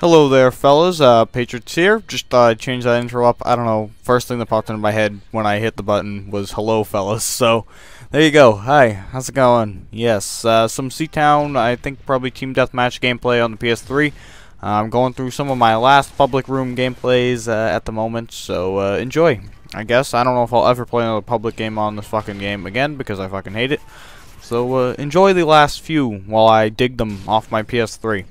Hello there, fellas. Patriots here. Just thought I'd change that intro up. I don't know. First thing that popped into my head when I hit the button was hello, fellas. So, there you go. Hi. How's it going? Yes, some C-Town, I think probably Team Deathmatch gameplay on the PS3. I'm going through some of my last public room gameplays at the moment, so enjoy. I guess. I don't know if I'll ever play another public game on this fucking game again because I fucking hate it. So, enjoy the last few while I dig them off my PS3.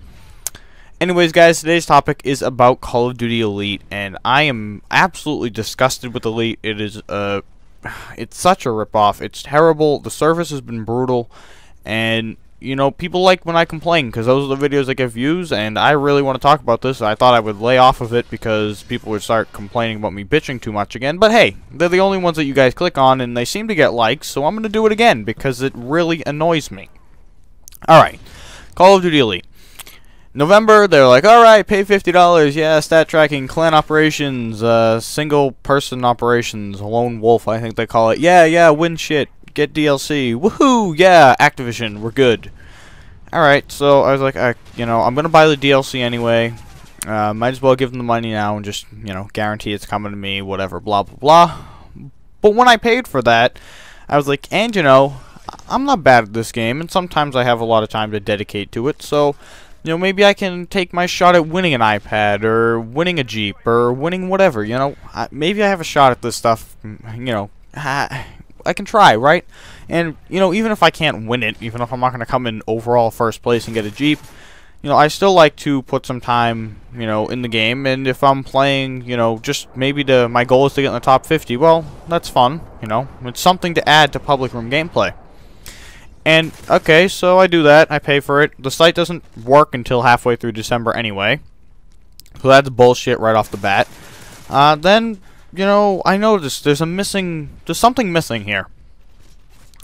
Anyways, guys, today's topic is about Call of Duty Elite, and I am absolutely disgusted with Elite. It is, it's such a ripoff. It's terrible. The service has been brutal, and, you know, people like when I complain, because those are the videos that get views, and I really want to talk about this. I thought I would lay off of it because people would start complaining about me bitching too much again, but hey, they're the only ones that you guys click on, and they seem to get likes, so I'm going to do it again, because it really annoys me. Alright, Call of Duty Elite. November, they're like, alright, pay $50, yeah, stat tracking, clan operations, single-person operations, lone wolf, I think they call it. Yeah, win shit, get DLC, woohoo, yeah, Activision, we're good. Alright, so I was like, you know, I'm gonna buy the DLC anyway, might as well give them the money now and just, you know, guarantee it's coming to me, whatever, blah, blah, blah. But when I paid for that, I was like, and, you know, I'm not bad at this game, and sometimes I have a lot of time to dedicate to it, so... you know, maybe I can take my shot at winning an iPad, or winning a Jeep, or winning whatever, you know. Maybe I have a shot at this stuff, you know. I can try, right? And, you know, even if I can't win it, even if I'm not going to come in overall first place and get a Jeep, you know, I still like to put some time, you know, in the game. And if I'm playing, you know, just maybe my goal is to get in the top 50, well, that's fun, you know. It's something to add to public room gameplay. And, okay, so I do that. I pay for it. The site doesn't work until halfway through December anyway. So that's bullshit right off the bat. Then, you know, I noticed there's something missing here.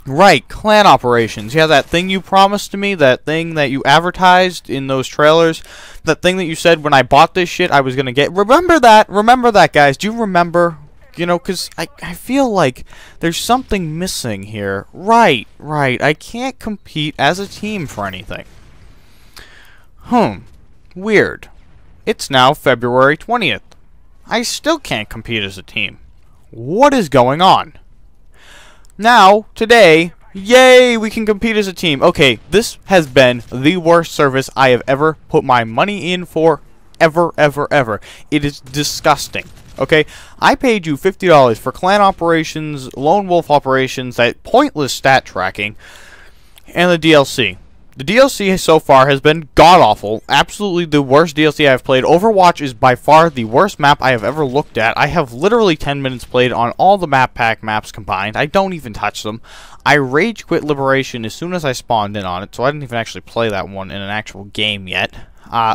Right, clan operations. Yeah, that thing you promised to me, that thing that you advertised in those trailers, that thing that you said when I bought this shit I was gonna get. Remember that, guys. Do you remember? You know, because I feel like there's something missing here. Right. I can't compete as a team for anything. Weird. It's now February 20th. I still can't compete as a team. What is going on? Now, today, yay, we can compete as a team. Okay, this has been the worst service I have ever put my money in for. Ever. It is disgusting. Okay, I paid you $50 for clan operations, lone wolf operations, that pointless stat tracking, and the DLC. The DLC so far has been god-awful, absolutely the worst DLC I've played. Overwatch is by far the worst map I have ever looked at. I have literally 10 minutes played on all the map pack maps combined. I don't even touch them. I rage quit Liberation as soon as I spawned in on it, so I didn't even actually play that one in an actual game yet.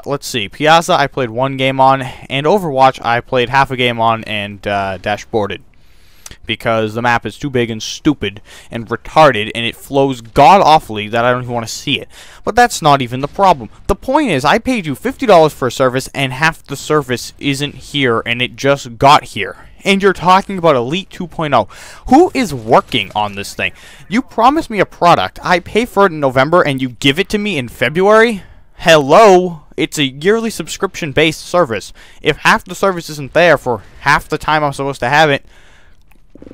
Let's see. Piazza, I played one game on, and Overwatch, I played half a game on and dashboarded. Because the map is too big and stupid and retarded, and it flows god-awfully that I don't even want to see it. But that's not even the problem. The point is, I paid you $50 for a service, and half the service isn't here, and it just got here. And you're talking about Elite 2.0. Who is working on this thing? You promised me a product, I pay for it in November, and you give it to me in February? Hello? It's a yearly subscription-based service. If half the service isn't there for half the time I'm supposed to have it,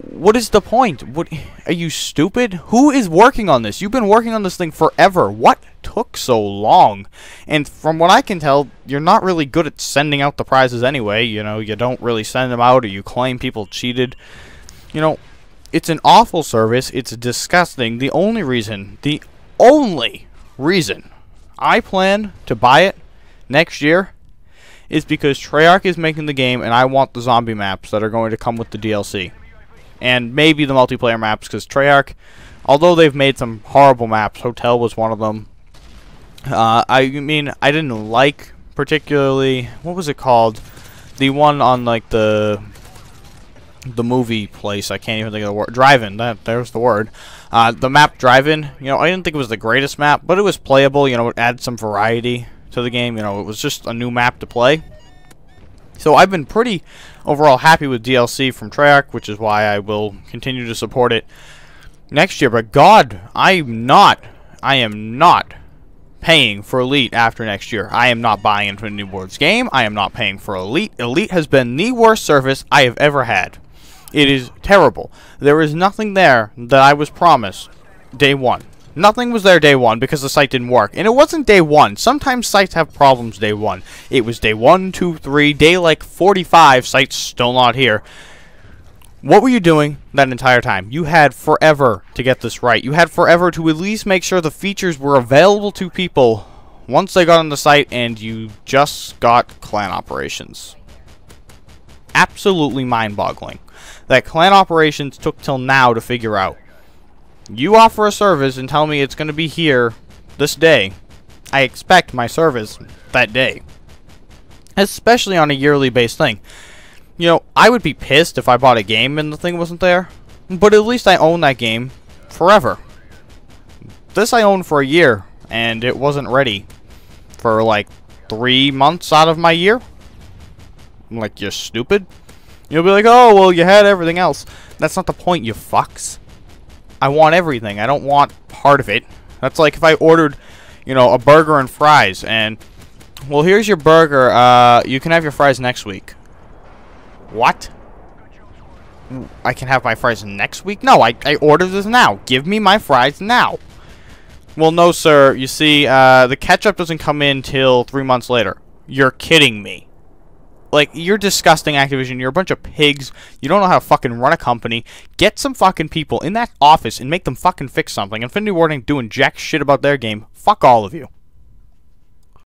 what is the point? What, are you stupid? Who is working on this? You've been working on this thing forever. What took so long? And from what I can tell, you're not really good at sending out the prizes anyway. You know, you don't really send them out, or you claim people cheated. You know, it's an awful service. It's disgusting. The only reason I plan to buy it next year is because Treyarch is making the game, and I want the zombie maps that are going to come with the DLC. And maybe the multiplayer maps, because Treyarch, although they've made some horrible maps, Hotel was one of them. I mean, I didn't like particularly, what was it called? The one on, like, the movie place, I can't even think of the word. Drive-In, there's the word. The map Drive-In, you know, I didn't think it was the greatest map, but it was playable, you know, it added some variety to the game, you know, it was just a new map to play. So I've been pretty overall happy with DLC from Treyarch, which is why I will continue to support it next year. But God, I am not paying for Elite after next year. I am not buying Infinity Ward's game. I am not paying for Elite. Elite has been the worst service I have ever had. It is terrible. There is nothing there that I was promised day one. Nothing was there day one because the site didn't work. And it wasn't day one. Sometimes sites have problems day one. It was day 1, 2, 3, day like 45, sites still not here. What were you doing that entire time? You had forever to get this right. You had forever to at least make sure the features were available to people once they got on the site, and you just got clan operations. Absolutely mind-boggling that clan operations took till now to figure out. You offer a service and tell me it's going to be here this day. I expect my service that day. Especially on a yearly based thing. You know, I would be pissed if I bought a game and the thing wasn't there. But at least I own that game forever. This I owned for a year, and it wasn't ready for like 3 months out of my year. I'm like, you're stupid? You'll be like, oh, well, you had everything else. That's not the point, you fucks. I want everything. I don't want part of it. That's like if I ordered, you know, a burger and fries, and, well, here's your burger. You can have your fries next week. What? I can have my fries next week? No, I ordered this now. Give me my fries now. Well, no, sir. You see, the ketchup doesn't come in till 3 months later. You're kidding me. Like, you're disgusting, Activision. You're a bunch of pigs. You don't know how to fucking run a company. Get some fucking people in that office and make them fucking fix something. Infinity Ward ain't doing jack shit about their game. Fuck all of you.